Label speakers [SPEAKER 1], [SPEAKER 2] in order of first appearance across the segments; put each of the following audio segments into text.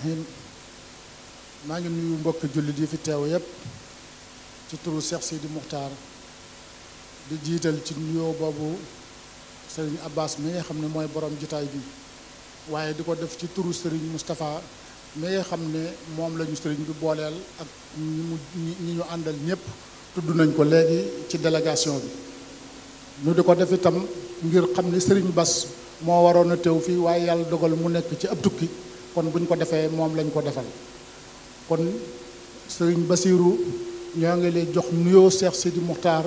[SPEAKER 1] rahim maa ngi nuyu mbokk jullit yi fi teew yépp ci turu Cheikh Sidi Muxtaar di jiital ci nuyoo boobu Serigne Abbas mi nga xam ne mooy borom jitaay bi waaye di ko def ci turu Serigne Moustapha mi nga xam ne moom lañu Serigne bi booleel ak ñi ñu àndal ñépp tudd nañ ko léegi ci délégation bi ñu di ko def itam ngir xam ne Serigne Bass moo waroon a teew fii waaye yàlla dogal mu nekk ci ab tukki kon buñ ko defee moom lañ ko defal kon Serigne Bassirou ñoo ngi lay jox nuyoo Cheikh Sidi Muxtaar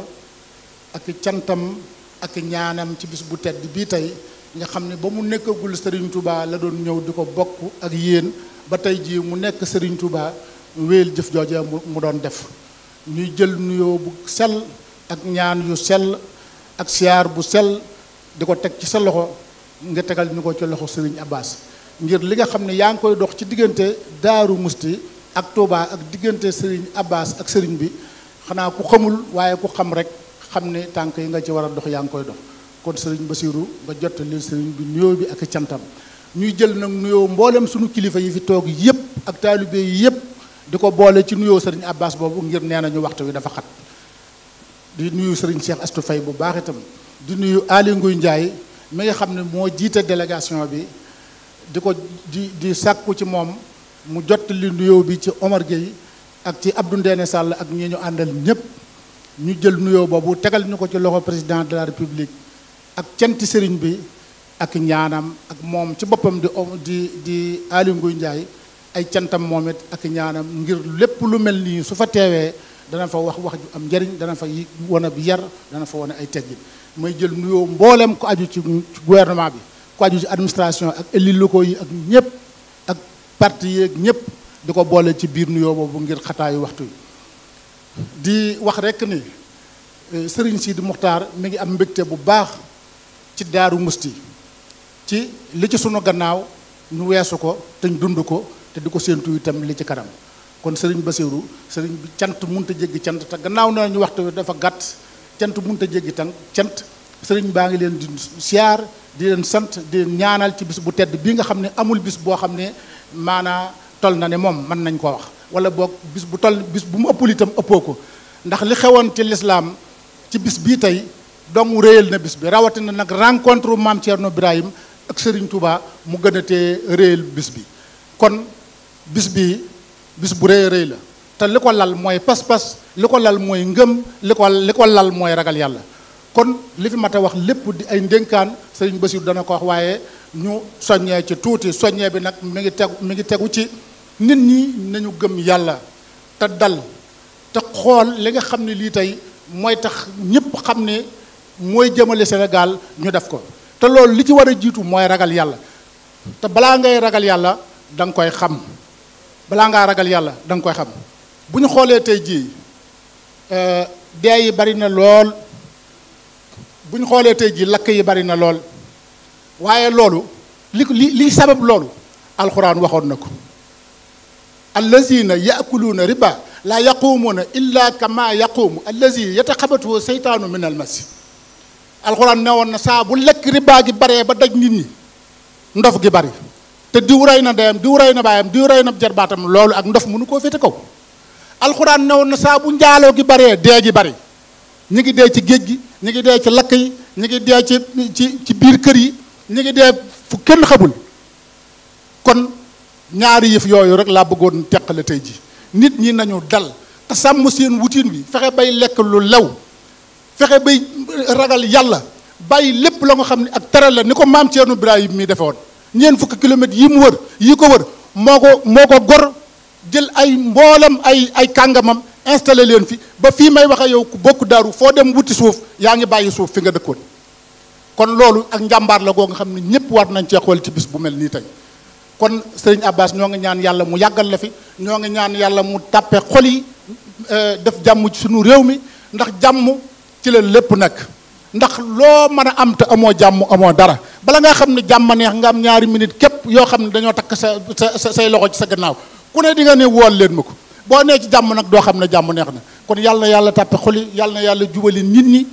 [SPEAKER 1] ak cantam ak ñaanam ci bis bu tedd bii tey nga xam ne ba mu nekkagul Serigne Touba la doon ñëw di ko bokk ak yéen ba tey jii mu nekk Serigne Touba wéyal jëf jooje mu doon def ñuy jël nuyoo bu sell ak ñaan yu sell ak siyaar bu sell di ko teg ci sa loxo nga tegal ñu ko ci loxo Serigne Abbas ngir li nga xam ne yaa ngi koy dox ci diggante Daaru Musti ak Touba ak diggante Serigne Abbas ak Serigne bi xanaa ku xamul waaye ku xam rek xam ne tànk yi nga ci war a dox yaa ngi koy dox kon Serigne Bassirou nga jottali Serigne bi nuyoo bi ak cantam ñuy jël nag nuyoo mboolem suñu kilifa yi fi toog yépp ak taalibe yi yépp di ko boole ci nuyoo Serigne Abbas boobu ngir nee nañu waxtu wi dafa xat di nuyu Serigne Cheikh Astou Faye bu baax itam di nuyu Aly Ngouille Ndiaye mi nga xam ne moo jiite délégation bi di ko di sàkku ci moom mu jottali nuyoo bi ci Omar Gueye ak ci Abdou Ndéné Sall ak ñi ñu àndal ñépp ñu jël nuyoo boobu tegal ñu ko ci loxo président de la république ak canti sëriñ bi ak ñaanam ak moom ci boppam di Aly Ngouille Ndiaye ay cantam moom it ak ñaanam ngir lépp lu mel nii su fa teewee dana fa wax ju am njariñ dana fa wane bi yar dana fa wane ay teggin may jël nuyoo mboolem ko aju ci gouvernement bi ko aju ci administration ak élus locaux yi ak ñëpp ak parti yeeg ñëpp di ko boole ci biir nuyoo boobu ngir xataayu waxtu yi di wax rekk ni Serigne Sidi Muxtaar mi ngi am mbégte bu baax ci Daaru Musti ci li ci sunu gannaaw ñu weesu ko te ñu dund ko te di ko séentu itam li ci kanam kon Serigne Bassirou Serigne bi cant munta jéggi cant te gannaaw na ñu waxtu wi dafa gàtt cant munta jéggi tan cant Serigne baa ngi leen di siyaar di leen sant di leen ñaanal ci bis bu tedd bii nga xam ne amul bis boo xam ne maanaa tol na ne moom mën nañ koo wax wala boog bis bu mu ëppul itam ëppoo ko ndax li xewoon ci lislaam ci bis bii tey dong réyal na bis bi rawatina nag rencontre maam Thierno Birahim ak Serigne Touba mu gën a tee réyal bis bi kon bis bi bis bu rëy rëy la te li ko lal mooy pas-pas li ko lal mooy ngëm li ko lal mooy ragal yàlla kon li fi mat a wax lépp di ay ndénkaan Serigne Bassirou dana ko wax waaye ñu soññee ci tuuti soññee bi nag mi ngi tegu ci nit ñi nañu gëm yàlla te dal te xool li nga xam ne lii tey mooy tax ñëpp xam ne mooy jëmale Sénégal ñu def ko te loolu li ci war a jiitu mooy ragal yàlla te balaa ngay ragal yàlla da nga koy xam balaa ngaa ragal yàlla da nga koy xam bu ñu xoolee tey jii dee yi bari na lool bu ñu xoolee tey jii lakk yi bari na lool waaye loolu li sabab loolu alxuraan waxoon na ko allazina yaakuluuna riba laa yaquumuuna illa kama yaquumu allazi yataxabatuhu seytaanu min almasi alxuraan ne woon na saa bu lekk riba gi baree ba daj nit ñi ndof gi bari te diw rey na ndeyam diw rey na baayam diw rey na jarbaatam loolu ak ndof mënu koo féete kaw alxuraan ne woon na saa bu njaaloo gi baree dee gi bari ñi ngi dee ci géej gi ñi ngi dee ci lakk yi ñi ngi dee ci biir kër yi ñi ngi dee fu kenn xamul kon ñaari yëf yooyu rek laa bëggoon teqale tey ji nit ñi nañu dal te sàmm seen wutin bi fexe bay lekk lu lew fexe bay ragal yàlla bàyyi lépp la nga xam ne ak tere la ni ko maam Thierno Birahim mi defe woon ñeent fukki kilomètres yi mu wër yi ko wër moo ko gor jël ay mboolam ay kàngamam installé leen fi ba fii may waxe yow ku bokk daaru foo dem wuti suuf yaa ngi bàyyi suuf fi nga dëkkoon kon loolu ak njàmbaar la goo nga xam ne ñëpp war nañ cee xool ci bis bu mel nii tey kon Serigne Abbas ñoo ngi ñaan yàlla mu yàggal la fi ñoo ngi ñaan yàlla mu tàppe xol yi def jàmm ci suñu réew mi ndax jàmm ci la lépp nekk ndax loo mën a am te amoo jàmm amoo dara bala nga xam ne jàmm neex nga am ñaari minute képp yoo xam ne dañoo takk say loxo ci sa gannaaw ku ne di nga ne wool leen ma ko boo nee ci jàmm nag doo xam ne jàmm neex na kon yàlla na yàlla tàppe xol yi yàlla na yàlla jubali nit ñi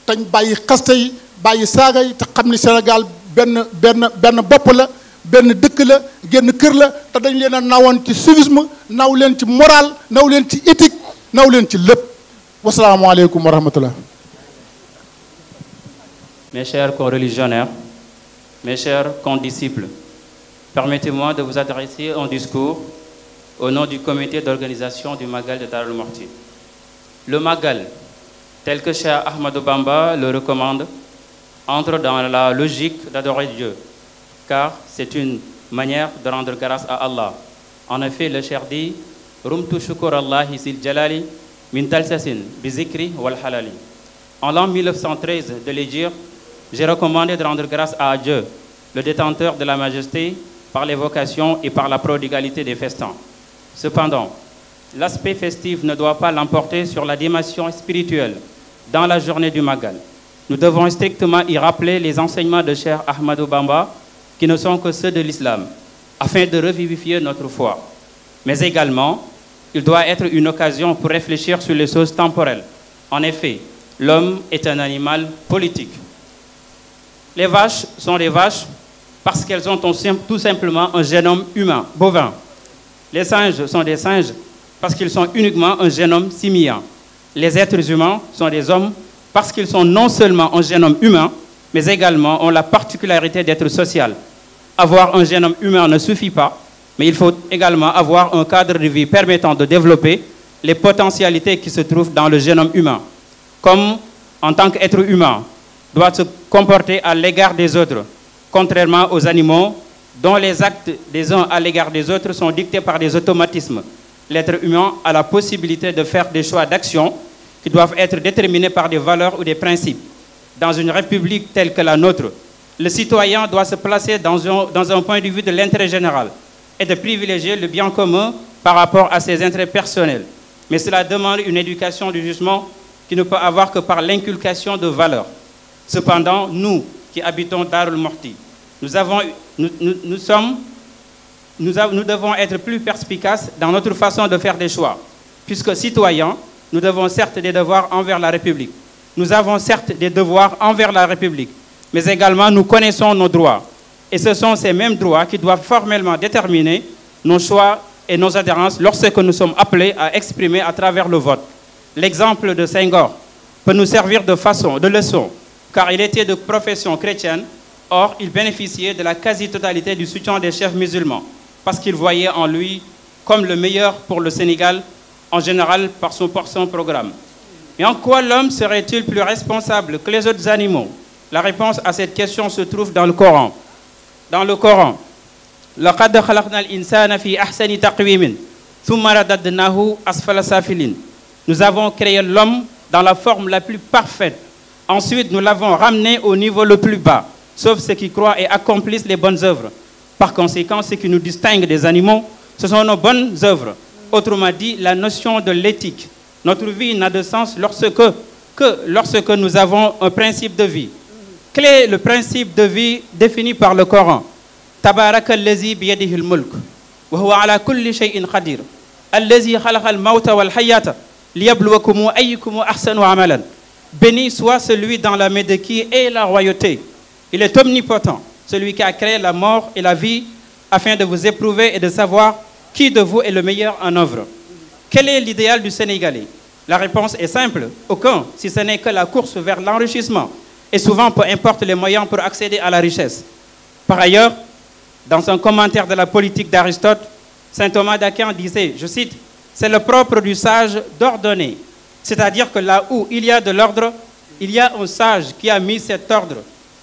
[SPEAKER 1] tañ bàyyi xaste yi bàyyi saaga yi te xam ni Sénégal benn bopp la benn dëkk la génn kër la te dañ leen a nawoon ci civisme naw leen ci moral naw leen ci éthique naw leen ci lépp wasalaamaaleykum wa rahmatullah.
[SPEAKER 2] Mes chers coreligionnaires, mes chers condisciples, permettez-moi de vous adresser un discours au nom du comité d'organisation du Magal de Darou Mouhty. Le Magal, tel que Cheikh Ahmadou Bamba le recommande, entre dans la logique d'adorer Dieu, car c'est une manière de rendre grâce à Allah. En effet, le Cheikh dit « Rumtu shukur Allahi sil jalali min talsasin bizikri wal halali ». En l'an 1913 de l'Hégire, j'ai recommandé de rendre grâce à Dieu, le détenteur de la majesté, par l'évocation et par la prodigalité des festins. Cependant, l'aspect festif ne doit pas l'emporter sur la dimension spirituelle dans la journée du Magal. Nous devons strictement y rappeler les enseignements de Cheikh Ahmadou Bamba, qui ne sont que ceux de l'islam, afin de revivifier notre foi. Mais également, il doit être une occasion pour réfléchir sur les choses temporelles. En effet, l'homme est un animal politique. Les vaches sont des vaches parce qu'elles ont tout simplement un génome humain, bovin. Les singes sont des singes parce qu'ils sont uniquement un génome simien. Les êtres humains sont des hommes parce qu'ils sont non seulement un génome humain, mais également ont la particularité d'être social. Avoir un génome humain ne suffit pas, mais il faut également avoir un cadre de vie permettant de développer les potentialités qui se trouvent dans le génome humain. Comme, en tant qu'être humain, doit se comporter à l'égard des autres, contrairement aux animaux dont les actes des uns à l'égard des autres sont dictés par des automatismes. L'être humain a la possibilité de faire des choix d'action qui doivent être déterminés par des valeurs ou des principes. Dans une république telle que la nôtre, le citoyen doit se placer dans un point de vue de l'intérêt général et de privilégier le bien commun par rapport à ses intérêts personnels. Mais cela demande une éducation du jugement qui ne peut avoir que par l'inculcation de valeurs. Cependant, nous qui habitons Darou Mouhty, nous devons être plus perspicaces dans notre façon de faire des choix. Puisque citoyens, nous devons certes des devoirs envers la République. Nous avons certes des devoirs envers la République, mais également nous connaissons nos droits. Et ce sont ces mêmes droits qui doivent formellement déterminer nos choix et nos adhérences lorsque nous sommes appelés à exprimer à travers le vote. L'exemple de Senghor peut nous servir de leçon, car il était de profession chrétienne, or il bénéficiait de la quasi-totalité du soutien des chefs musulmans, parce qu'ils voyaient en lui comme le meilleur pour le Sénégal, en général par son programme. Mais en quoi l'homme serait-il plus responsable que les autres animaux? La réponse à cette question se trouve dans le Coran. Dans le Coran, لَقَدْ خَلَقْنَا الْإِنسَانَ فِي أَحْسَنِ تَقْوِيمٍ ثُمَّ رَدَدْنَاهُ أَسْفَلَ سَافِلِينَ. Nous avons créé l'homme dans la forme la plus parfaite. Ensuite, nous l'avons ramené au niveau le plus bas, sauf ceux qui croient et accomplissent les bonnes œuvres. Par conséquent, ce qui nous distingue des animaux, ce sont nos bonnes œuvres. Autrement dit, la notion de l'éthique. Notre vie n'a de sens lorsque nous avons un principe de vie. Quel est le principe de vie défini par le Coran? Tabaraka allazi biyadihi al-mulk wa huwa ala kulli shay'in qadir. Allazi khalaqa al-mawta wal hayata liyabluwakum ayyukum ahsanu amalan. Béni soit celui dans la main de qui est la royauté. Il est omnipotent, celui qui a créé la mort et la vie afin de vous éprouver et de savoir qui de vous est le meilleur en œuvre. Quel est l'idéal du Sénégalais? La réponse est simple, aucun, si ce n'est que la course vers l'enrichissement. Et souvent, peu importe les moyens pour accéder à la richesse. Par ailleurs, dans un commentaire de la politique d'Aristote, saint Thomas d'Aquin disait, je cite, « C'est le propre du sage d'ordonner ». C'est-à-dire que là où il y a de l'ordre, il y a un sage qui a mis cet ordre.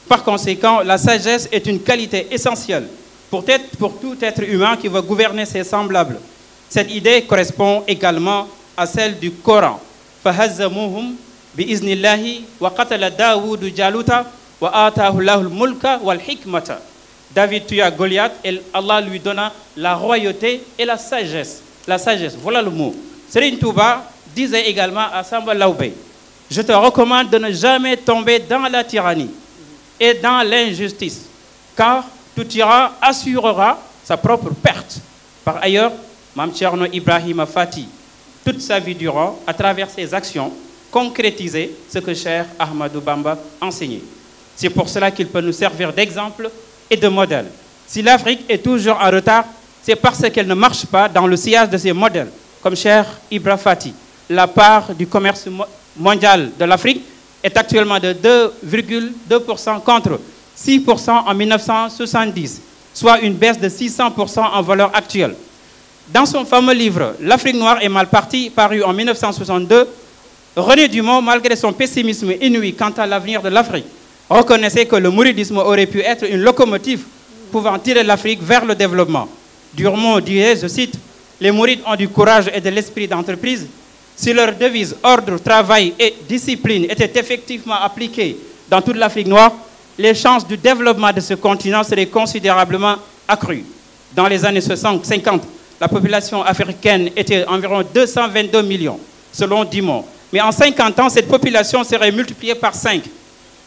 [SPEAKER 2] Par conséquent, la sagesse est une qualité essentielle pour tout être humain qui veut gouverner ses semblables. Cette idée correspond également à celle du Coran. فَهَزَّمُوهُمْ بِإِذْنِ اللَّهِ وَقَتَلَ دَاوُودُ جَالُوتَ وَآتَاهُ اللَّهُ الْمُلْكَ وَالْحِكْمَةَ. David tua Goliath et Allah lui donna la royauté et la sagesse. La sagesse, voilà le mot. Serigne Touba disait également à Samba Laobé, je te recommande de ne jamais tomber dans la tyrannie et dans l'injustice, car tout tyran assurera sa propre perte. Par ailleurs, Mame Thierno Ibrahima Fati, toute sa vie durant, à travers ses actions, concrétisait ce que Cheikh Ahmadou Bamba enseignait. C'est pour cela qu'il peut nous servir d'exemple et de modèle. Si l'Afrique est toujours en retard, c'est parce qu'elle ne marche pas dans le sillage de ses modèles, comme Cheikh Ibra Fati. La part du commerce mondial de l'Afrique est actuellement de 2,2% contre 6% en 1970, soit une baisse de 600% en valeur actuelle. Dans son fameux livre « L'Afrique noire est mal partie », paru en 1962, René Dumont, malgré son pessimisme inouï quant à l'avenir de l'Afrique, reconnaissait que le mouridisme aurait pu être une locomotive pouvant tirer l'Afrique vers le développement. Dumont disait, je cite, « Les mourides ont du courage et de l'esprit d'entreprise. Si leur devise ordre, travail et discipline étaient effectivement appliquées dans toute l'Afrique noire, les chances du développement de ce continent seraient considérablement accrues. » Dans les années 50, la population africaine était environ 222 millions, selon Dumont. Mais en 50 ans, cette population serait multipliée par 5,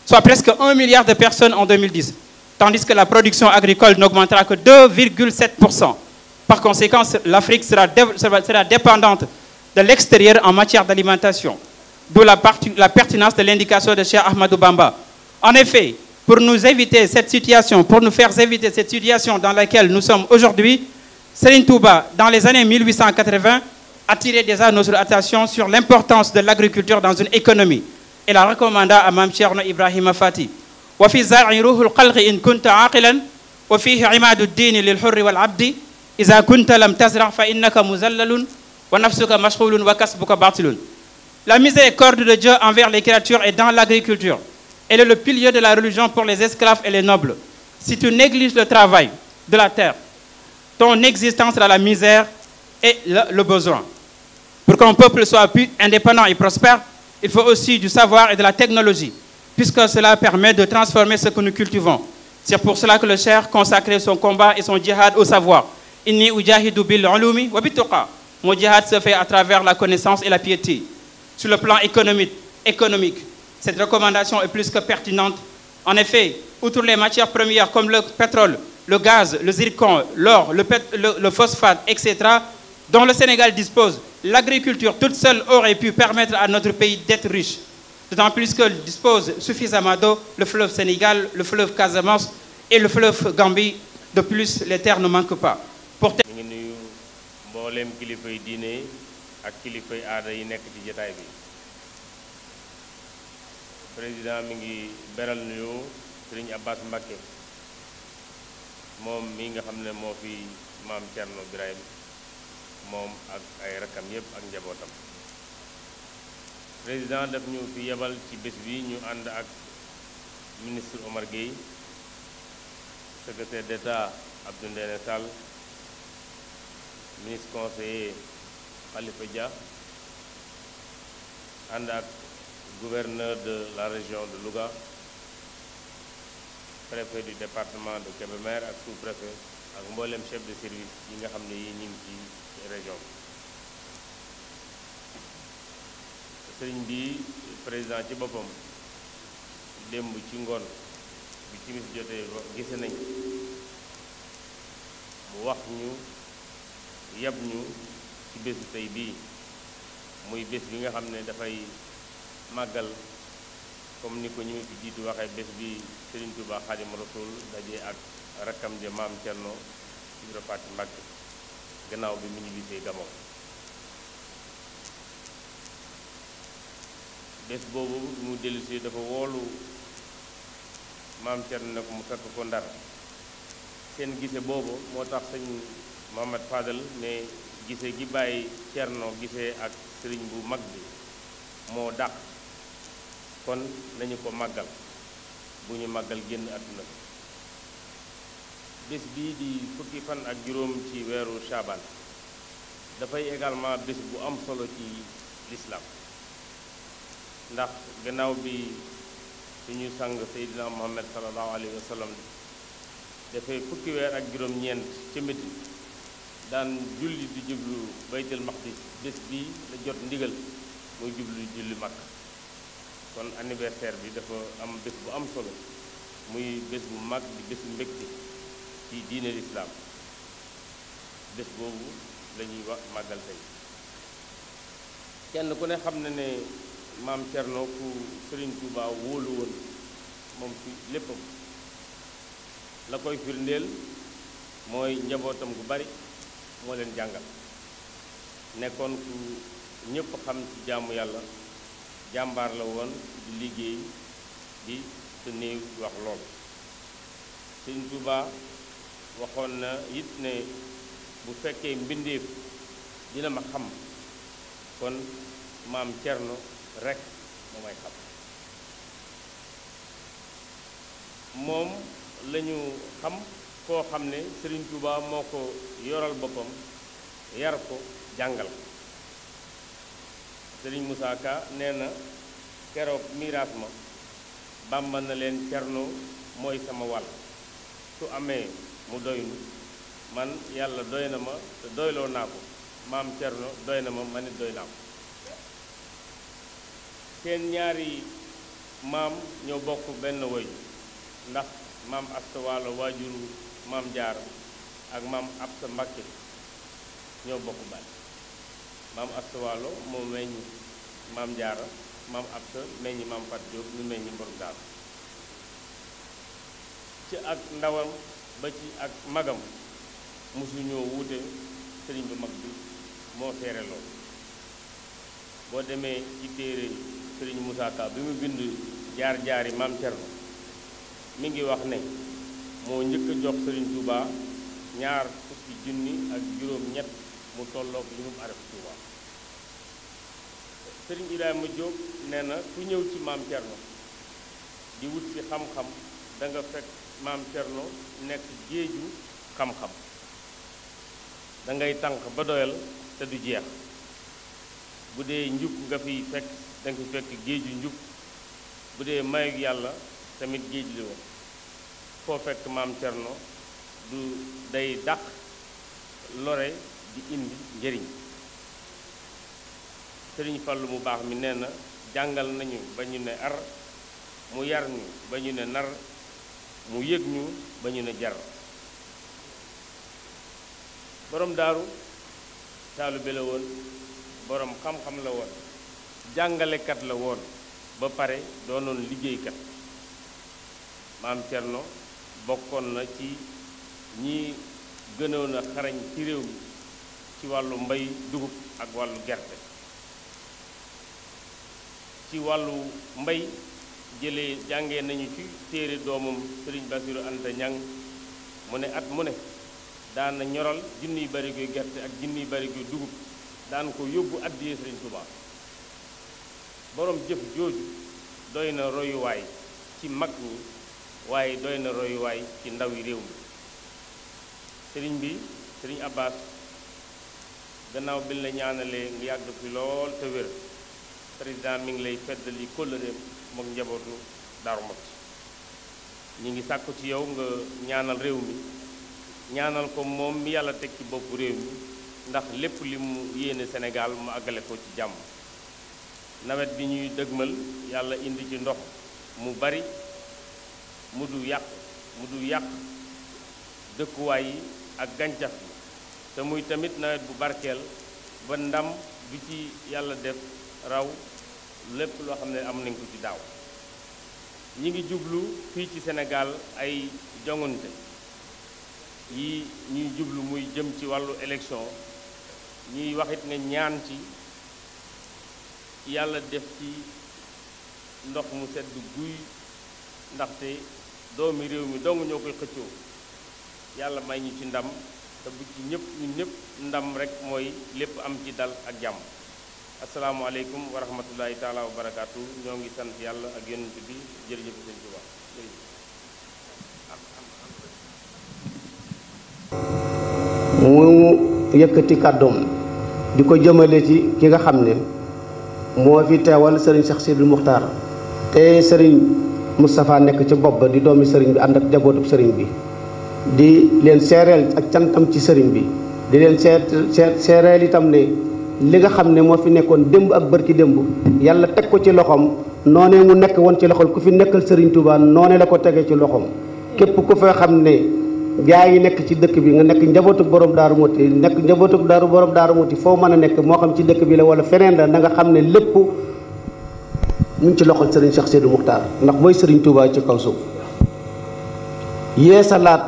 [SPEAKER 2] soit presque 1 milliard de personnes en 2010, tandis que la production agricole n'augmentera que 2,7%. Par conséquent, l'Afrique sera dépendante de l'extérieur en matière d'alimentation, d'où la pertinence de l'indication de Cheikh Ahmadou Bamba. En effet, pour nous faire éviter cette situation dans laquelle nous sommes aujourd'hui, Serigne Touba, dans les années 1880, attirait déjà notre attention sur l'importance de l'agriculture dans une économie. Et la recommanda à Mame Thierno Ibrahima Fati. Wa fi zar'i ruhul khalqi in kunta aqilan wa fihi imadu ad-din lil hurri wal abdi idha kunta lam tazra' fa innaka muzallalun wa nafsuka mashghulun wa kasbuka batilun. La miséricorde de Dieu envers les créatures est dans l'agriculture. Elle est le pilier de la religion pour les esclaves et les nobles. Si tu négliges le travail de la terre, ton existence sera la misère et le besoin. Pour qu'un peuple soit plus indépendant et prospère, il faut aussi du savoir et de la technologie, puisque cela permet de transformer ce que nous cultivons. C'est pour cela que le Cheikh consacrait son combat et son djihad au savoir. Inni ujahidu bil ulumi wa bituqa. Mon djihad se fait à travers la connaissance et la piété. Sur le plan économique, cette recommandation est plus que pertinente. En effet, outre les matières premières comme le pétrole, le gaz, le zircon, l'or, le phosphate, etc., dont le Sénégal dispose, l'agriculture toute seule aurait pu permettre à notre pays d'être riche. D'autant plus qu'il dispose suffisamment d'eau, le fleuve Sénégal, le fleuve Casamance et le fleuve Gambie. De plus, les terres ne manquent pas.
[SPEAKER 3] ñu ngi nuyu mbooleem kilifay diine ak kilifay aada yi nekk ci jotaay bi. Président mi ngi beral nuyu Serigne Abbas Mbacké moom mi nga xam ne moo fi Maam Thierno Birahim moom ak ay rakam yépp ak njabootam. Président daf ñu fi yebal ci bés bi ñu ànd ak ministre Omar Gueye, secrétaire d'État Abdou Ndéné Sall, ministre conseiller Khalifa Dia, ànd ak gouverneur de la région de Louga, préfet du département de Kébémer ak sous-préfet ak mboolem chef de service yi nga xam ne yi ñu ngi ci région bi. Sëriñ bi président ci boppam démb ci ngoon bi timis jotee gise nañ mu wax ñu yab ñu ci bésu tey bii muy bés bi nga xam ne dafay màggal comme ni ko ñu fi jiitu waxee bés bi Serigne Touba Khadim Rasoul daje ak rakkam ja Maam Thierno Ibra Fati Mbacké gannaaw bi mu ñibbisee Gabon. bés boobu mu dellusee dafa woolu Maam Thierno ne ko mu fekk ko Ndar seen gise boobu moo tax sëñ Mohamed Fadel ne gise gi bàyyi Thierno gisee ak sëriñ bu mag bi moo dàq kon nañu ko màggal bu ñu màggal génn àdduna bés bii di fukki fan ak juróom ci weeru Chaban dafay également bés bu am solo ci l'islam ndax gannaaw bi suñu sang Seydina Muhammad sallallahu alayhi wa sallam dafay fukki weer ak juróom-ñeent ca Médine daan julli di jublu baytul maqdis bés bii la jot ndigal muy jublu julli Makka kon anniversaire bi dafa am bés bu am solo muy bés bu mag di bésu mbégte ci diine l'islam bés boobu la ñuy wax màggal tey kenn ku ne xam na ne Maam Thierno ku Serigne Touba wóolu woon moom ci léppam la koy firndeel mooy njabootam gu bari moo leen jàngal nekkoon ku ñëpp xam ci jaamu yàlla jàmbaar la woon di liggéey di te néew wax lool Sëriñ Tuubaa waxoon na it ne bu fekkee mbindeef dina ma xam kon maam Cerno rekk moo may xam moom lañu xam koo xam ne Sëriñ Tuubaa moo ko yoral boppam yar ko jàngal ko Sëriñ Musaa Ka nee na keroog miraas ma Bàmba na leen Cerno mooy sama wàll su amee mu doynu man yàlla doy na ma te doyloo naa ko maam Cerno doy na ma man it doy naa ko seen ñaari maam ñoo bokk benn woy ndax maam Asta Waalo waajuru maam Jaara ak maam Absa Mbakke ñoo bokk baay maam Asta Waalo moo meññ maam Jaara maam Absa meññi maam Fat Jóob ñu meññi Borom Daaru ci ak ndawam ba ci ak magam mosu ñoo wuute sëriñ bu mag bi moo seere loolu boo demee ci téere sëriñ Musaa Ka bi mu bind jaar-jaari maam Cerno mi ngi wax ne moo njëkk a jox sëriñ Touba ñaar fukki junni ak juróom-ñett mu tolloog li mu araf Touba sëriñ Ibrahima Diop nee na ku ñëw ci maam Cerno di wut ci xam-xam da nga fekk maam Cerno nekk géeju xam-xam da ngay tànq ba doyal te du jeex bu dee njub nga fi fekk da nga fi fekk géeju njub bu dee mayu yàlla tamit géej li woon foo fekk maam Cerno du day dàq lore di indi njëriñ sëriñ Fallu mu baax mi nee na jàngal nañu ba ñu ne ar mu yar ñu ba ñu ne nar mu yëg ñu ba ñu ne jar borom daaru taalibe la woon borom xam-xam la woon jàngalekat la woon ba pare doonoon liggéeykat maam Cerno bokkoon na ci ñi gënoon a xarañ ci réew mi ci wàllu mbay dugub ak wàllu gerte ci wàllu mbay jëlee jàngee nañu ci téere doomam Sëriñ Basiru Anta Ñang mu ne at mu ne daana ñoral junniy barigoy gerte ak junniy barigoy dugub daan ko yóbbu addiyee Sëriñ Tuubaa borom jëf jooju doy na royuwaay ci mag ñi waaye doy na royuwaay ci ndawi réew mi sëriñ bi sëriñ Abbas gannaaw bi la ñaanalee nga yàgg fi lool te wér président mi ngi lay feddali kóllëreem mook njabootu Daaru Muxti ñi ngi sàkku ci yow nga ñaanal réew mi ñaanal ko moom mi yàlla teg ci boppu réew mi ndax lépp li mu yéene Sénégal mu àggale ko ci jàmm nawet bi ñuy dëgmal yàlla indi ci ndox mu bari mu du yàq dëkkuwaay yi ak gàncax bi te muy tamit nawet bu barkeel ba ndam bi ci yàlla def raw lépp loo xam ne am nañ ko ci daaw ñi ngi jublu fii ci Sénégal ay jongante yi ñuy jublu muy jëm ci wàllu élection ñuy waxit nga ñaan ci yàlla def ci ndox mu sedd guy ndaxte doomi réew mi dong ñoo koy xëccoo yàlla may ñu ci ndam te bu ci ñëpp ñu ñëpp ndam rek mooy lépp am ci dal ak jàmm asalaamualeykum wa rahmatullahi taala wa barakaatu ñoo ngi sant yàlla ak yonent bi jërëjëf sëñ Tuubaa
[SPEAKER 4] mu yëkkati kàddoom di ko jëmale ci ki nga xam ne moo fi teewal sëriñ Cheikh Sidil Muxtaar te sëriñ Moustapha nekk ci bopp ba di doomi sëriñ bi ànd ak jabootub sëriñ bi di leen seereel ak cantam ci sëriñ bi di leen seereel itam ne li nga xam ne moo fi nekkoon démb ak bërki démb yàlla teg ko ci loxoom noonee mu nekk woon ci loxol ku fi nekkal sëriñ Touba noonee la ko tegee ci loxoom képp ku fa xam ne gaa yi nekk ci dëkk bi nga nekk njabootuk borom Daaru Muxti nekk njabootuk borom Daaru Muxti foo mën a nekk moo xam ci dëkk bi la wala feneen la na nga xam ne lépp mu ngi ci loxol sëriñ Cheikh Sidil Muxtaar ndax mooy sëriñ Touba ci kaw suuf yeesalaat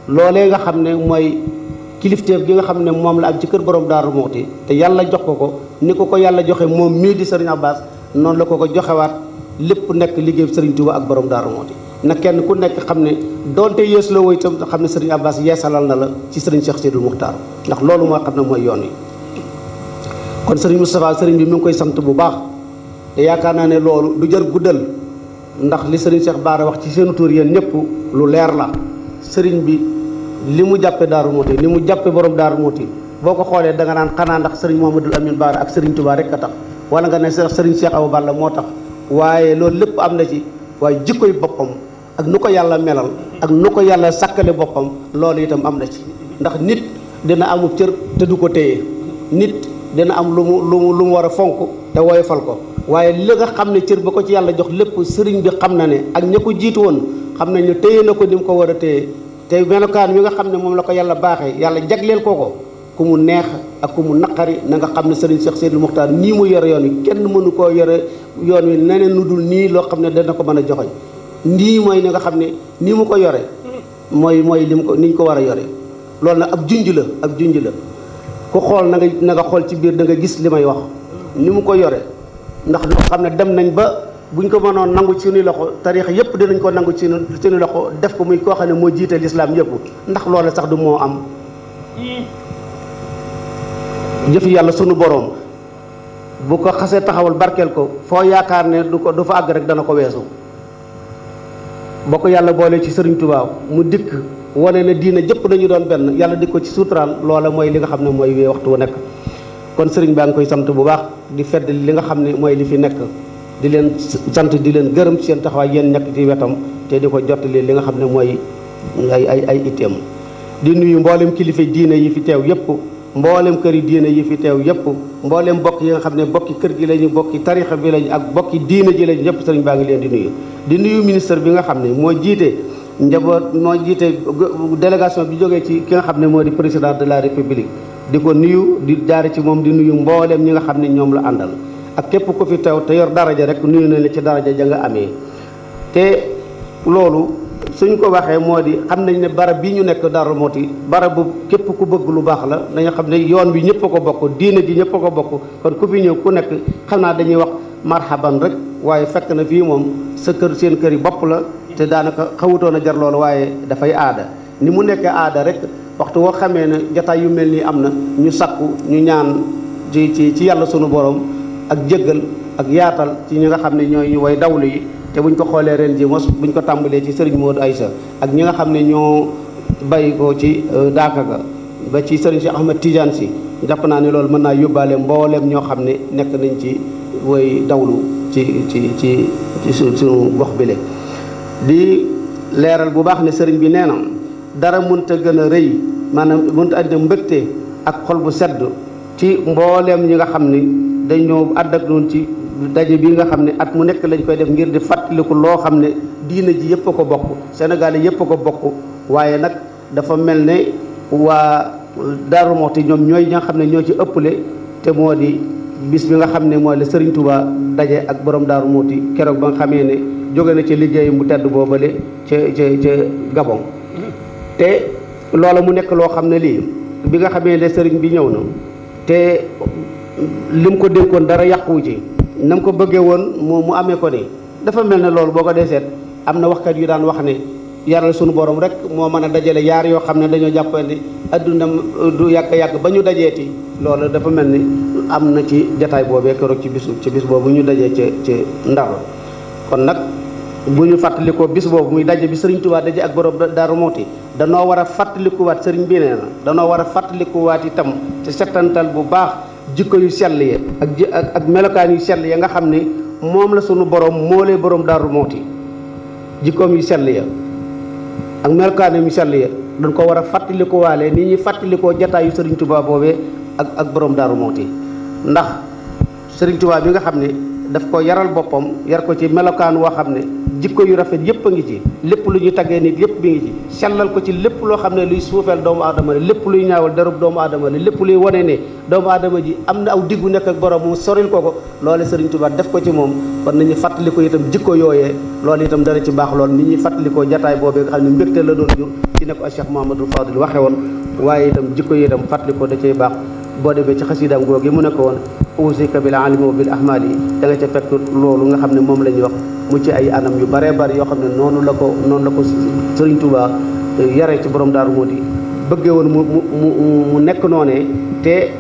[SPEAKER 4] loolee nga xam ne mooy kilifteef gi nga xam ne moom la am ci kër borom Daaru Muxti te yàlla jox ko ni ko yàlla joxe moom mii di Serigne Abbas noonu la ko joxewaat lépp nekk liggéey Serigne Touba ak borom Daaru Muxti na kenn ku nekk xam ne doonte yees la woy itam xam ne Serigne Abbas yeesalal na la ci Serigne Cheikh Sidil Muxtaar ndax loolu moo xam ne mooy yoon wi. kon Serigne Moustapha Serigne bi mi ngi koy sant bu baax te yaakaar naa ne loolu du jar guddal ndax li Serigne Cheikh Bara wax ci seen tur yéen ñëpp lu leer la. Serigne bi li mu jàppe Daaru Muxti li mu jàppe borom Daaru Muxti boo ko xoolee da nga naan xanaa ndax Serigne Mouhamadoul Amine Bara ak Serigne Touba rek a tax wala nga ne Serigne Cheikh Awa Balla moo tax waaye loolu lépp am na ci waaye jikkoy boppam ak nu ko yàlla melal ak nu ko yàlla sàkkale boppam loolu itam am na ci ndax nit dina amub cër te du ko téye nit dina am lu mu war a fonk te woyofal ko waaye li nga xam ne cër ba ko ci yàlla jox lépp sëriñ bi xam na ne ak ña ko jiitu woon xam nañ ne téye na ko ni mu ko war a téye te melokaan wi nga xam ne moom la ko yàlla baaxee yàlla jagleel ko ku mu neex ak ku mu naqari na nga xam ne Serigne Cheikh Sidil Muxtaar nii mu yore yoon wi kenn mënu koo yore yoon wi neneen nu dul nii loo xam ne dana ko mën a joxoñ nii mooy ni nga xam ne nii mu ko yore mooy lim ko ni ñu ko war a yore loolu nag ab junj la ku xool na nga xool ci biir da nga gis li may wax ni mu ko yore ndax loo xam ne dem nañ ba buñ ko mënoon nangu ci suñu loxo tariixa yëpp dinañ ko nangu ci suñu loxo def ko muy koo xam ne moo jiite lislaam yëpp ndax loolu sax du moo am jëfi yàlla sunu boroom bu ko xasee taxawal barkeel ko foo yaakaar ne du fa àgg rek dana ko weesu boo ko yàlla boolee ci Sëriñ Tuubaa mu dikk wane ne diina jëpp dañu doon benn yàlla di ko ci suuturaal loola mooy li nga xam ne mooy wee waxtu wu nekk kon sëriñ baa ngi koy sant bu baax di fedd li nga xam ne mooy li fi nekk di leen sant di leen gërëm ci seen taxawaay yéen nekk ci wetam te di ko jottali li nga xam ne mooy ay itteem di nuyu mboolem kilifa diine yi fi teew yëpp mboolem këri diine yi fi teew yëpp mboolem bokk yi nga xam ne bokki kër gi lañu bokki tarixa bi lañu ak bokki diine ji lañu ñëpp sëriñ baa ngi leen di nuyu ministre bi nga xam ne moo jiite njaboot moo jiite délégation bi jógee ci ki nga xam ne moo di président de la république di ko nuyu di jaare ci moom di nuyu mboolem ñi nga xam ne ñoom la àndal ak képp ko fi teew te yor daraja rek nuyu na la ci daraja ja nga amee te loolu suñ ko waxee moo di xam nañ ne barab bii ñu nekk Daaru Muxti barab bu képp ku bëgg lu baax la dañu xam ne yoon bi ñëpp a ko bokk diine ji ñëpp a ko bokk kon ku fi ñëw ku nekk xam naa dañuy wax marhaban rek waaye fekk na fii moom sa kër seen kër yi bopp la te daanaka xawutoon a jar loolu waaye dafay aada ni mu nekkee aada rek waxtu woo xamee ne jataay yu mel nii am na ñu sakku ñu ñaan ci yàlla sunu borom ak jéggal ak yaatal ci ñi nga xam ne ñooy ñu way dawlu yi te buñ ko xoolee ren ji mos buñ ko tàmbalee ci Serigne Modou Aïssa ak ñi nga xam ne ñoo bàyyi ko ci daaka ga ba ci Serigne Cheikh Ahmed Tidiane si jàpp naa ne loolu mën naa yóbbaale mbooleem ñoo xam ne nekk nañ ci way dawlu ci suñu gox bi le di leeral bu baax ne sëriñ bi nee na dara mënta gën a rëy maanaam mënta andi mbëgte ak xol bu sedd ci mbooleem ñi nga xam ni dañoo ànd ak noonu ci daje bi nga xam ne at mu nekk lañ koy def ngir di fàttaliku loo xam ne diina ji yëpp a ko bokk Sénégal yëpp a ko bokk waaye nag dafa mel ne waa Daaru Muxti ñoom ñooy ñi nga xam ne ñoo ci ëpple te moo di bis bi nga xam ne mooy la Serigne Touba daje ak borom Daaru Muxti keroog ba nga xamee ne jóge na ci liggéey bu tedd boobale ca Gabon te loola mu nekk loo xam ne lii bi nga xamee ne Serigne bi ñëw na te lim ko dénkoon dara yàquwu ci na mu ko bëggee woon mu amee ko ni dafa mel ne loolu boo ko dee seet am na waxkat yu daan wax ne yàlla sunu borom rek moo mën a dajale yaar yoo xam ne dañoo jàpp ne adduna du yàgg ba ñu dajeeti loolu dafa mel ni am na ci jataay boobee keroog ci bis boobu ñu dajee ci Ndar kon nag bu ñu fàttalikoo bis boobu muy daje bi Serigne Touba daje ak borom Daaru Muxti danoo war a fàttalikuwaat Serigne bi nee na danoo war a fàttalikuwaat itam te settantal bu baax jikko yu sell yi ak melokaan yu sell ya nga xam ne moom la sunu borom moolee borom Daaru Muxti jikkoom yu sell ya ak melokaan yu sell ya dañ ko war a fàttalikuwaale ni ñuy fàttalikoo jataayu Serigne Touba boobee ak borom Daaru Muxti ndax Serigne Touba bi nga xam ne daf ko yaral boppam yar ko ci melokaan woo xam ne jikko yu rafet yëpp a ngi ci lépp lu ñu taggee nit yëpp bi ngi ci sellal ko ci lépp loo xam ne luy suufeel doomu aadama la lépp luy ñaawal derub doomu aadama la lépp luy wane ne doomu aadama ji am na aw diggu nekk ak borom mu soril ko loole Sëriñ Tuubaa def ko ci moom kon nañu fàttaliko itam jikko yooyee loolu itam dana ci baax lool nit ñi fàttalikoo jataay boobee nga xam ne mbégte la doon jur ci ne ko ak Cheikh Mouhamadou Fadil waxe woon waaye itam jikko yi itam fàttalikoo da cay baax boo demee ci xasidaam googu mu ne ko woon usika bil alimi wa bil ahmali da nga ca fekk loolu nga xam ne moom la ñuy wax mu ci ay anam yu baree bari yoo xam ne noonu la ko Sëriñ Tuubaa yare ci borom Daaru Muxti bëggee woon mu nekk noonee te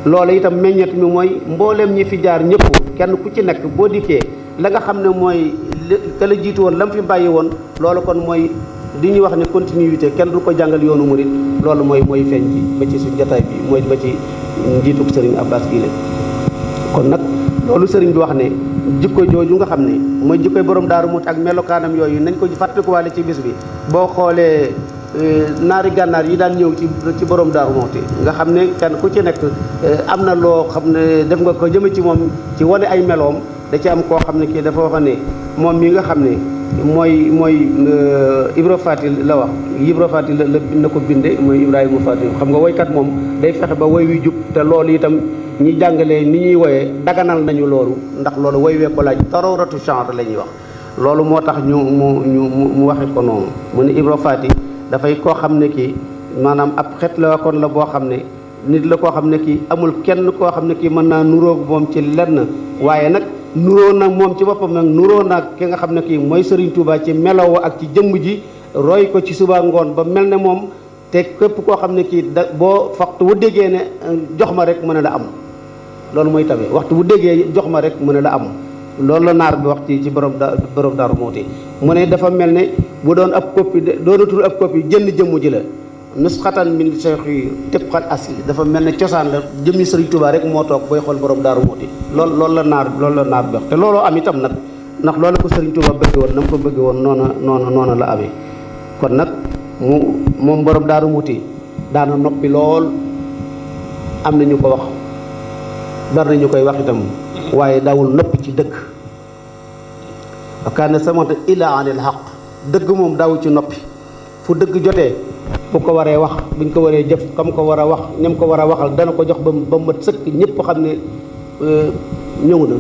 [SPEAKER 4] loolu itam meññet mi mooy mbooleem ñi fi jaar ñëpp kenn ku ci nekk boo dikkee la nga xam ne mooy ka la jiitu woon la mu fi bàyyi woon loolu kon mooy li ñuy wax ne continuité kenn du ko jàngal yoonu murit loolu mooy feeñ bi ba ci suñu jotaay bi mooy ba ci njiituk Sëriñ Abbas gii la kon nag loolu sëriñ bi wax ne jikko jooju nga xam ne mooy jikkoy borom Daaru Muxti ak melokaanam yooyu nañ ko fàttalikuwaale ci bis bi boo xoolee naari gànnaar yi daan ñëw ci borom Daaru Muxti nga xam ne kenn ku ci nekk am na loo xam ne def nga ko jëme ci moom ci wane ay meloom da ci am koo xam ne kii dafa wax ne moom mi nga xam ne mooy Ibra Faati la wax Ibra Faati la na ko binde mooy Ibrahima Faati xam nga woykat moom day fexe ba woy wi jub te loolu itam ñi jàngalee ni ñuy woyee daganal nañu loolu ndax loolu woy wee ko laaj daruratu chanre la ñuy wax loolu moo tax mu waxe ko noonu mu ne Ibra Faati dafay koo xam ne kii maanaam ab xeet la kon la boo xam ne nit la koo xam ne kii amul kenn koo xam ne kii mën naa nuróog moom ci lenn waaye nag nuróo nag moom ci boppam nag nuróo nag ki nga xam ne kii mooy Sëriñ Tuubaa ci melow ak ci jëmm ji roy ko ci suba ngoon ba mel ne moom te képp koo xam ne kii da boo waxtu wu déggee ne jox ma rek mën a la am loolu mooy tamit waxtu bu déggee jox ma rek mën a la am loolu la naar bi wax ci borom Daaru Muxti mu ne dafa mel ne bu doon ab copie doonatul ab copie jënn jëmm ji la nusxatan min cheikh yi tibqal asli dafa mel ne cosaan la jëmmi Sëriñ Tuubaa rek moo toog booy xool borom Daaru Muxti loolu la naar bi wax te looloo am itam nag ndax loolu ko Sëriñ Tuubaa bëgge woon na mu ko bëgge woon noona la amee kon nag moom borom Daaru Muxti daana noppi lool am na ñu ko wax bari nañu koy wax itam waaye daawul noppi ci dëgg akaana samata ila anil xaq dëgg moom daawu ci noppi fu dëgg jotee bu ko waree wax buñ ko waree jëf kam ko war a wax ñam ko war a waxal dana ko jox ba mat sëkk ñëpp xam ne ñëw na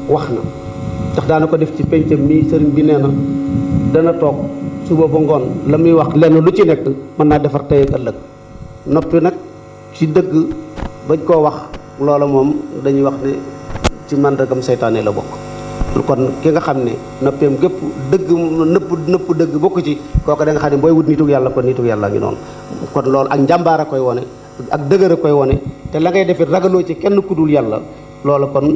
[SPEAKER 4] wax na ndax daana ko def ci pencam mi sëriñ bi nee na dana toog suba ba ngoon la muy wax lenn lu ci nekk mën naa defar tey ak ëllëg noppi nag ci dëgg bañ koo wax loola moom dañuy wax ne ci màndargam seytaane la bokk kon ki nga xam ne noppeem gépp dëgg nëpp dëgg bokk ci kooku da nga xam ne booy wut nituk yàlla kon nituk yàlla ngi noonu kon loolu ak njàmbaar a koy wone ak dëgër a koy wone te la ngay defit ragaloo ci kenn ku dul yàlla loolu kon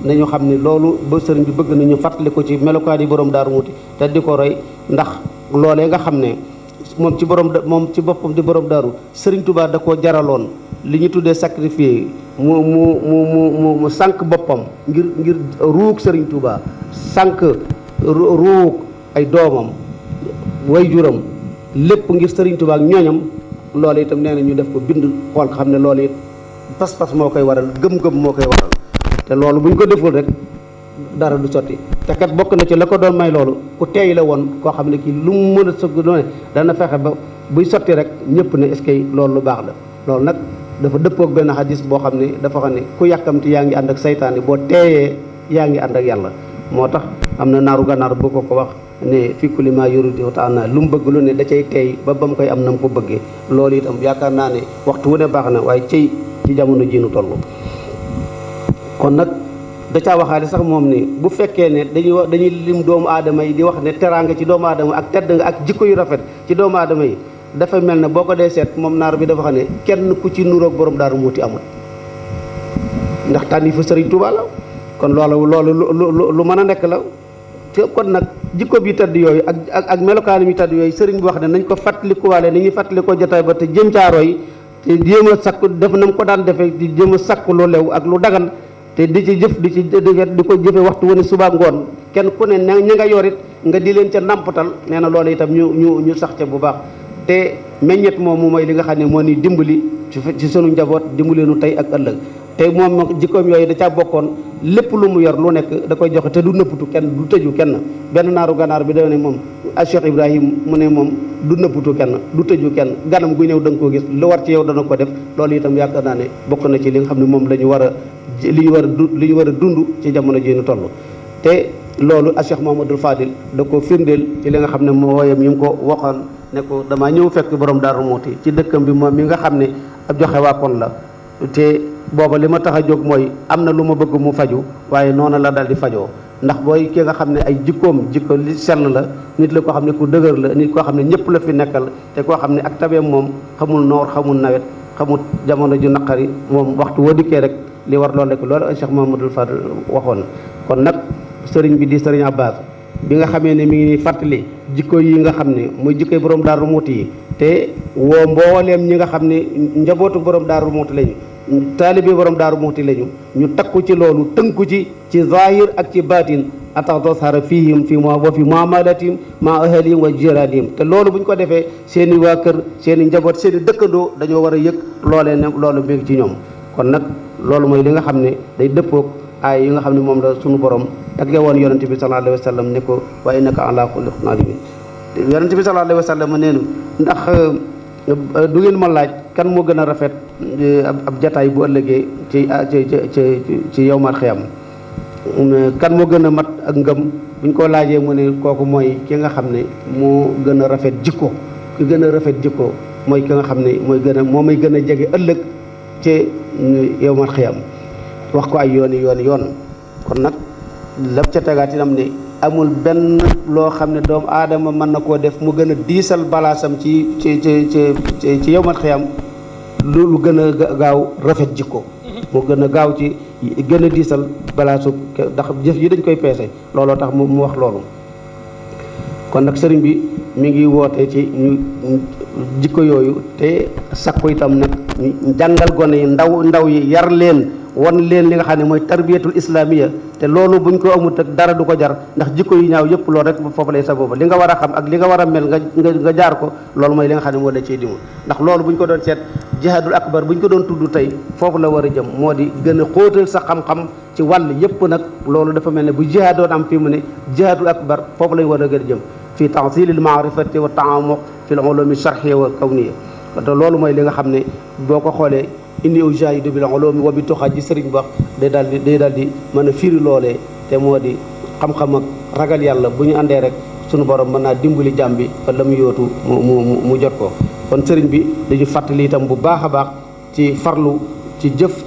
[SPEAKER 4] nañu xam ne loolu ba sëriñ bi bëgg nañu fàttali ko ci melokaan yi borom Daaru Muxti te di ko roy ndax loolee nga xam ne moom ci boppam di borom daaru Sëriñ Tuubaa da koo jaraloon li ñu tuddee sacrifié mu sànq boppam ngir ruug Sëriñ Tuubaa sànq ruug ay doomam way juram lépp ngir Sëriñ Tuubaa ak ñooñam loolu itam nee na ñu def ko bind xool ko xam ne loolu it pas-pas moo koy waral gëm-gëm moo koy waral te loolu bu ñu ko deful rek dara du sotti te kat bokk na ci la ko doon may loolu ku teey la woon koo xam ne kii lu mu mën a sëgg doone dana fexe ba buy sotti rek ñëpp ne est-ce que loolu lu baax la loolu nag dafa dëppoog benn xadis boo xam ne dafa xam ne ku yàkkamti yaa ngi ànd ak saytaane boo teeyee yaa ngi ànd ak yàlla moo tax am na naaru gànnaar bu ko wax ne fi kulli ma yuridu ta'ala lu mu bëgg lu ne da cay teey ba mu koy am na mu ko bëggee loolu itam yaakaar naa ne waxtu wu ne baax na waaye ci jamono ji nu toll kon nag da caa waxaale sax moom ni bu fekkee ne dañuy lim doomu aadama yi di wax ne teraanga ci doomu aadama ak tedd nga ak jikko yu rafet ci doomu aadama yi dafa mel ne boo ko dee seet moom naar bi dafa xam ne kenn ku ci nuroog borom Daaru Muxti amul ndax tànni fa Sëriñ Tuubaa la kon loolu lu mën a nekk la te kon nag jikko bi tedd yooyu ak melokaani mi tedd yooyu sëriñ bi wax ne nañ ko fàttalikuwaale ni ñuy fàttalikoo jotaay ba te jëm caaro yi te jéem a sakku def na mu ko daan defee di jéem a sakku lu lew ak lu dagan te di ci jëf di ko jëfe waxtu wane suba ngoon kenn ku ne ña nga yorit nga di leen ca nàmpatal nee na loolu itam ñu sax ca bu baax te meññet moomu mooy li nga xam ne moo ni dimbali ci sunu njaboot dimbali nu tey ak ëllëg te moom jikkoom yooyu da caa bokkoon lépp lu mu yor lu nekk da koy joxe te du nëppatu kenn du tëju kenn benn naaru ganaar bi da ne moom Cheikh Ibrahim mu ne moom du nëppatu kenn du tëju kenn ganam gu ñëw da nga koo gis lu war ci yow dana ko def loolu itam yaakaar naa ne bokk na ci li nga xam ne moom la ñu war a li ñu war a dund ci jamono ji ñu toll. te loolu Cheikh Mouhamadoul Fadil da ko firndeel ci li nga xam ne moo wooyam ñu ngi ko waxoon ne ko damaa ñëw fekk borom Daaru Muxti ci dëkkam bi moom mi nga xam ne ab joxe waakoon la te booba li ma tax a jóg mooy am na lu ma bëgg mu faju waaye noonu la dal di fajoo ndax booy ki nga xam ne ay jikko li sell la nit la koo xam ne ku dëgër la nit koo xam ne ñëpp la fi nekkal te koo xam ne ak tabeem moom xamul noor xamul nawet xamul jamono ju naqari moom waxtu woo dikkee rek li war loolu rek loolu Cheikh Mouhamadoul Fadil waxoon kon nag sëriñ bi di sëriñ Abbas bi nga xamee ne mi ngi fàttali jikko yi nga xam ne muy jikkoy borom Daaru Muxti yi te woo mbooleem ñi nga xam ne njabootu borom Daaru Muxti lañu taalibe borom Daaru Muxti lañu ñu takku ci loolu tënku ci zahir ak ci baatin atax tosara fihim wa fi muamalatim ma ahalihim wa jiraanihim te loolu bu ñu ko defee seen i waa kër seen i njaboot seen i dëkkandoo dañoo war a yëg loolee ne loolu mi ngi ci ñoom kon nag loolu mooy li nga xam ne day dëppoog ay yi nga xam ne moom la suñu borom tagge woon yonente bi sallallahu alayhi wa sallam ne ko wa innaka ala xuluqin aziim yonente bi sallallahu alayhi wa sallam neenu ndax du ngeen ma laaj kan moo gën a rafet ab jataay bu ëllëgee ci yowmal xiyam kan moo gën a mat ak ngëm buñ ko laajee mu ne kooku mooy ki nga xam ne moo gën a rafet jikko ki gën a rafet jikko mooy ki nga xam ne moo may gën a jege ëllëg ci yowmal xiyam wax ko ay yoon kon nag lépp ca tegaat itam ne amul benn loo xam ne doomu aadama mën na koo def mu gën a diisal balaasam ci yowmal xiyam lu gën a gaaw rafet jikko mu gën a gaaw ci gën a diisal balaasu ndax jëf yi dañ koy peese looloo tax mu wax loolu kon nag sëriñ bi mi ngi woote ci ñu jikko yooyu te sakku itam nag ñu jàngal gone yi ndaw yi yar leen wan leen li nga xam ne mooy tarbiyatul islamiya te loolu buñ ko amut ak dara du ko jar ndax jikko yu ñaaw yëpp loolu rek foofu lay sabooba li nga war a xam ak li nga war a mel nga jaar ko loolu mooy li nga xam ne moo la ciy dimu ndax loolu buñ ko doon seet jihaadul akbar buñ ko doon tudd tey foofu la war a jëm moo di gën a xóotal sa xam-xam ci wàll yëpp nag loolu dafa mel ne bu jihaad doon am fii mu ne jihaadul akbar foofu lay war a gën a jëm fii tahsilil maarifati wa taamuq fil ulumi shar'iyya wa kawniya te loolu mooy li nga xam ne boo ko xoolee inni ujaahidu bil ulumi wa bi tuqaa ji sëriñ ba day daal di mën a firi loolee te moo di xam-xam ak ragal yàlla bu ñu àndee rek sunu borom mën naa dimbali jàmm bi fa la mu yóotu mu jot ko kon sëriñ bi dañu fàttali itam bu baax a baax ci farlu ci jëf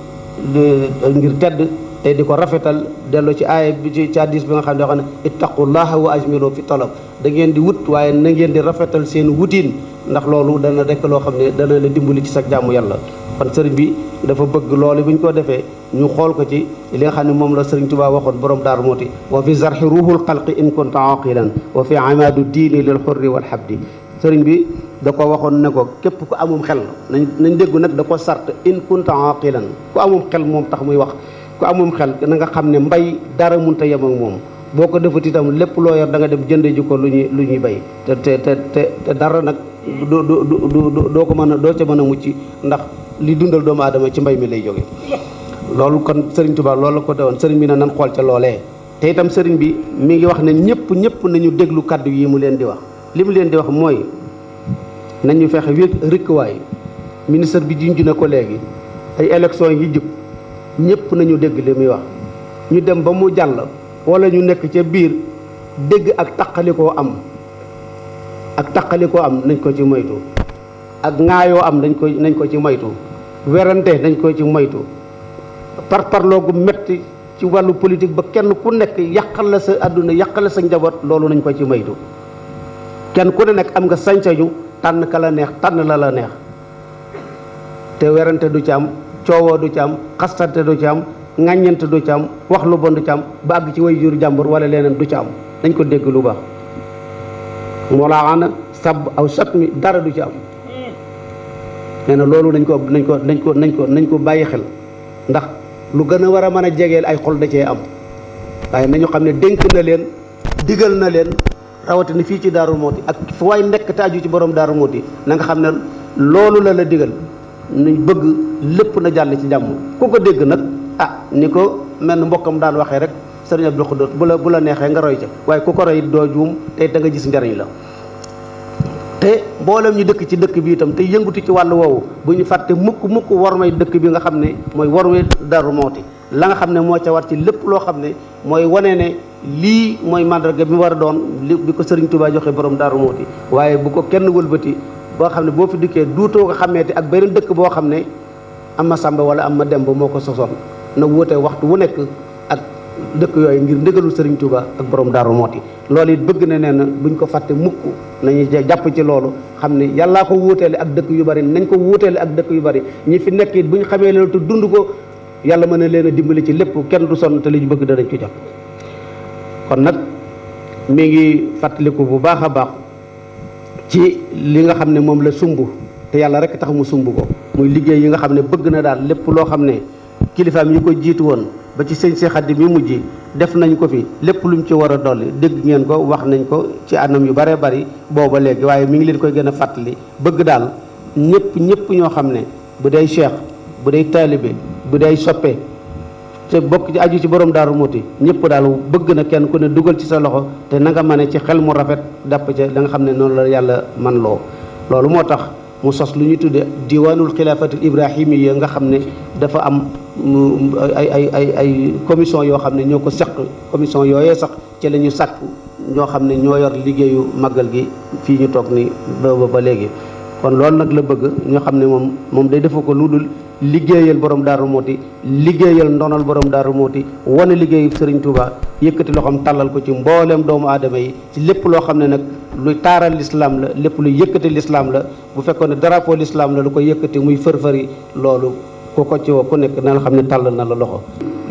[SPEAKER 4] ngir tedd te di ko rafetal dellu ci aaya bi ci hadiis bi nga xam ne wax ne ittaqullaha wa ajmilu fi talab da ngeen di wut waaye na ngeen di rafetal seen wutiin ndax loolu dana rekk loo xam ne dana la dimbali ci sa jaamu yàlla kon sëriñ bi dafa bëgg loolu bu ñu ko defee ñu xool ko ci li nga xam ne moom la sëriñ Tuubaa waxoon borom Daaru Muxti wa fi zarxi ruuxul xalqi in kunta aqilan wa fi amaadu diini lil xurri wal xabdi sëriñ bi da ko waxoon ne ko képp ku amum xel nañ déggu nag da ko sart in kunta aqilan ku amum xel moom tax muy wax ku amum xel na nga xam ne mbay dara munta yem ak moom boo ko defut itam lépp loo yor da nga dem jënde ji ko lu ñuy bay te dara nag doo ko mën a doo ca mën a mucc ndax li dundal doomu aadama ci mbay mi lay jóge loolu kon sëriñ Tuubaa loolu la ko dewoon sëriñ bi na nan xool ca loolee te itam sëriñ bi mi ngi wax ne ñëpp nañu déglu kaddu yi mu leen di wax li mu leen di wax mooy nañu fexe rikkuwaay ministre bi junj na ko léegi ay élection yi jub ñëpp nañu dégg li muy wax ñu dem ba mu jàll wala ñu nekk ca biir dégg ak taqalikoo am nañ ko ci moytu ak ŋaayoo am nañ ko ci moytu werante nañ ko ci moytu parparloo gu metti ci wàllu politique ba kenn ku nekk yàqal la sa àdduna yàqal la sa njaboot loolu nañ ko ci moytu kenn ku ne nekk am nga sañ-sañu tànn ka la neex tànn la neex te werante du ci am coowoo du ci am xastante du ci am ŋàññante du ci am wax lu bon du ci am ba àgg ci way jur jàmbur wala leneen du ci am dañ ko dégg lu baax molaana sab aw satmi dara du ci am nee na loolu nañ ko bàyyi xel ndax lu gën a war a mën a jegeel ay xol da cee am waaye nañu xam ne dénk na leen digal na leen rawatina fii ci Daaru Muxti ak fu waay nekk te aju ci borom Daaru Muxti na nga xam ne loolu la digal nañ bëgg lépp na jàll ci jàmm. ku ko dégg nag ni ko mel ni mbokkam daan waxee rek sëriñ Abdou Khoudoss bu la neexee nga roy ca waaye ku ko roy doo juum te da nga gis njariñ la. te mboolem ñu dëkk ci dëkk bi itam te yëngutu ci wàllu woowu bu ñu fàtte mukk war may dëkk bi nga xam ne mooy war may Darou Mouhty la nga xam ne moo ca war ci lépp loo xam ne mooy wane ne lii mooy mandarga bi mu war a doon bi ko Sëriñ Tuubaa joxe borom Darou Mouhty waaye bu ko kenn wëlbati boo xam ne boo fi dikkee duutoo ko xameeti ak beneen dëkk boo xam ne am ma Samba wala am ma Demba moo ko sosoon na wuute waxtu wu nekk ak dëkk yooyu ngir ndigalul Sëriñ Tuubaa ak borom Darou Mouhty loolu it bëgg na nee na buñ ko fàtte mukk nañu jàpp ci loolu xam ne yàllaa ko wuuteele ak dëkk yu bari nañ ko wuuteele ak dëkk yu bari ñi fi nekk it bu ñu xamee loolu te dund ko yàlla mën na leen a dimbali ci lépp kenn du sonn te li ñu bëgg danañ ko jot. kon nag mi ngi fàttaliku bu baax a baax ci li nga xam ne moom la sumb te yàlla rek tax mu sumb ko muy liggéey yi nga xam ne bëgg na daal lépp loo xam ne kilifaam yi ko jiitu woon ba ci sëñ Cheikh Khady mi mujj def nañ ko fi lépp lu mu ci war a dolli dégg ngeen ko wax nañ ko ci anam yu bare bari booba léegi waaye mi ngi leen koy gën a fàttali bëgg daal ñëpp ñoo xam ne bu dee cheikh bu dee taalibe bu dee soppe te bokk ci aju ci borom Darou Mouhty ñëpp daal bëgg na kenn ku ne dugal ci sa loxo te na nga mane ci xel mu rafet dàpp ca da nga xam ne noonu la yàlla man loo loolu moo tax mu sos lu ñu tudde diwaanul xilaafatul ibrahimiya nga xam ne dafa am ay commission yoo xam ne ñoo ko seq commission yooyee sax ci la ñu sàkk ñoo xam ne ñoo yor liggéeyu màggal gi fii ñu toog ni ba léegi kon loolu nag la bëgg ñoo xam ne moom day defa ko lu dul liggéeyal borom Darou Mouhty liggéeyal ndonal borom Darou Mouhty wane liggéeyu Serigne Touba yëkkati loxoom tàllal ko ci mbooleem doomu aadama yi ci lépp loo xam ne nag luy taaral l'islam la lépp luy yëkkati l'islam la bu fekkoon ne drapeau l'islam la lu koy yëkkati muy fër-fëri loolu ku ko ci woo ku nekk na nga xam ne tàllal na la loxo.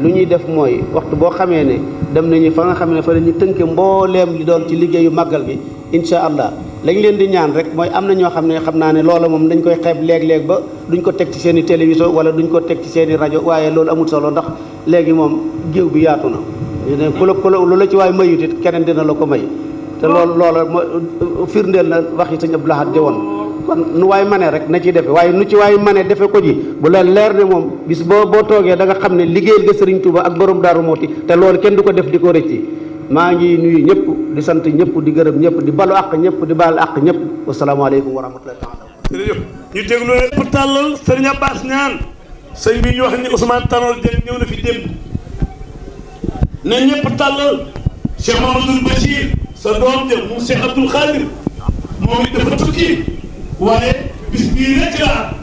[SPEAKER 4] lu ñuy def mooy waxtu boo xamee ne dem nañu fa nga xam ne fa la ñu tënke mbooleem li doon ci liggéeyu màggal gi incha allah lañ leen di ñaan rek mooy am na ñoo xam ne xam naa ne loola moom dañ koy xeeb léeg-léeg ba duñ ko teg ci seen i télévision wala duñ ko teg ci seen i rajo waaye loolu amul solo ndax léegi moom géew bi yaatu na ku la lu la ci waay mayut it keneen dina la ko may te loola firndeel na wax yi sëñ Abdou Lahad di woon kon nu waay mane rek na ci defe waaye nu ci waay mane defe ko ji bu la leer ne moom bis boo toogee da nga xam ne liggéeyal nga Serigne Touba ak borom Darou Mouhty te loolu kenn du ko def di ko rëcci maa ngi nuyu ñëpp di sant ñëpp di gërëm ñëpp di balu àq ñëpp di baal àq ñëpp wasalaamaaleykum wa rahmatullahi taala.
[SPEAKER 5] jërëjëf ñu déglu ne pour tàllal sëriñ Abbas ñaan sëñ bi ñu wax ni Ousmane Tanor Dieng ñëw na fi démb ne ñëpp tàllal Cheikh Mamadou Bachir sa doom ja moom Cheikh Abdoul Khadir moom it dafa tukki waaye bis bii rek la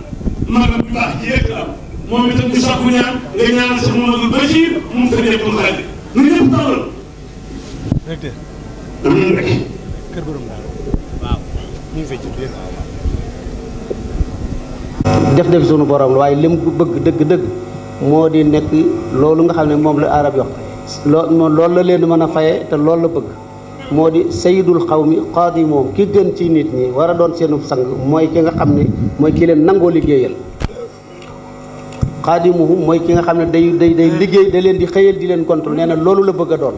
[SPEAKER 5] am magam bu baax ji rek la am moom itam di sakku ñaan nga ñaan Cheikh Mamadou Bachir moom Cheikh Abdoul Khadir nu ñëpp tàllal
[SPEAKER 6] kër borom daal waaw ñu ngi fay ci biir
[SPEAKER 4] def sunu borom la waaye lim bëgg dëgg-dëgg moo di nekk loolu nga xam ne moom la arab yox loolu la leen mën a faye te loolu la bëgg moo di sayyidul xawmi qaadi moom ki gën ci nit ñi war a doon seenu sang mooy ki nga xam ne mooy ki leen nangoo liggéeyal qaadimuhum mooy ki nga xam ne day liggéey da leen di xëyal di leen contrôle nee na loolu la bëgg a doon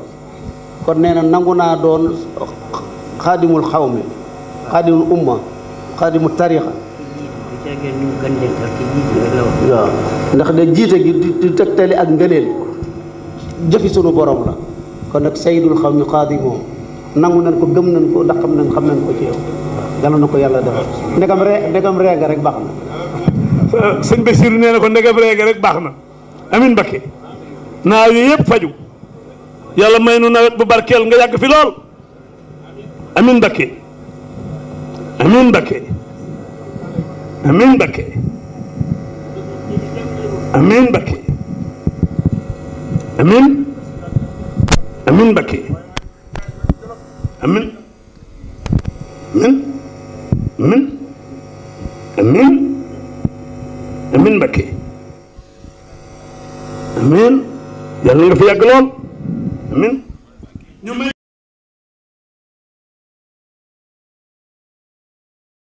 [SPEAKER 4] kon nee na nangu naa doon xaadimul xawmi xaadimul umma xaadimul tarixa waaw ndax de jiite gi di tegtali ak ngëneel jëfi sunu borom la kon nag sayyidul xawmi xaadimuhum nangu nañ ko gëm nañ ko ndax xam nañ ko ci yow yàlla na ko yàlla defal ndegam reega rek baax na
[SPEAKER 5] sëñ Bassirou nee na ko ndegam reega rek baax na amin Mbakke naa yooyu yëpp faju yàlla may nu nawet bu barkeel nga yàgg fi lool amin Mbakke amin Mbakke amin Mbakke amin Mbakke amin amin Mbakke amin amin amin amin amin Mbakke amin yàlla nga fi yàgg lool amin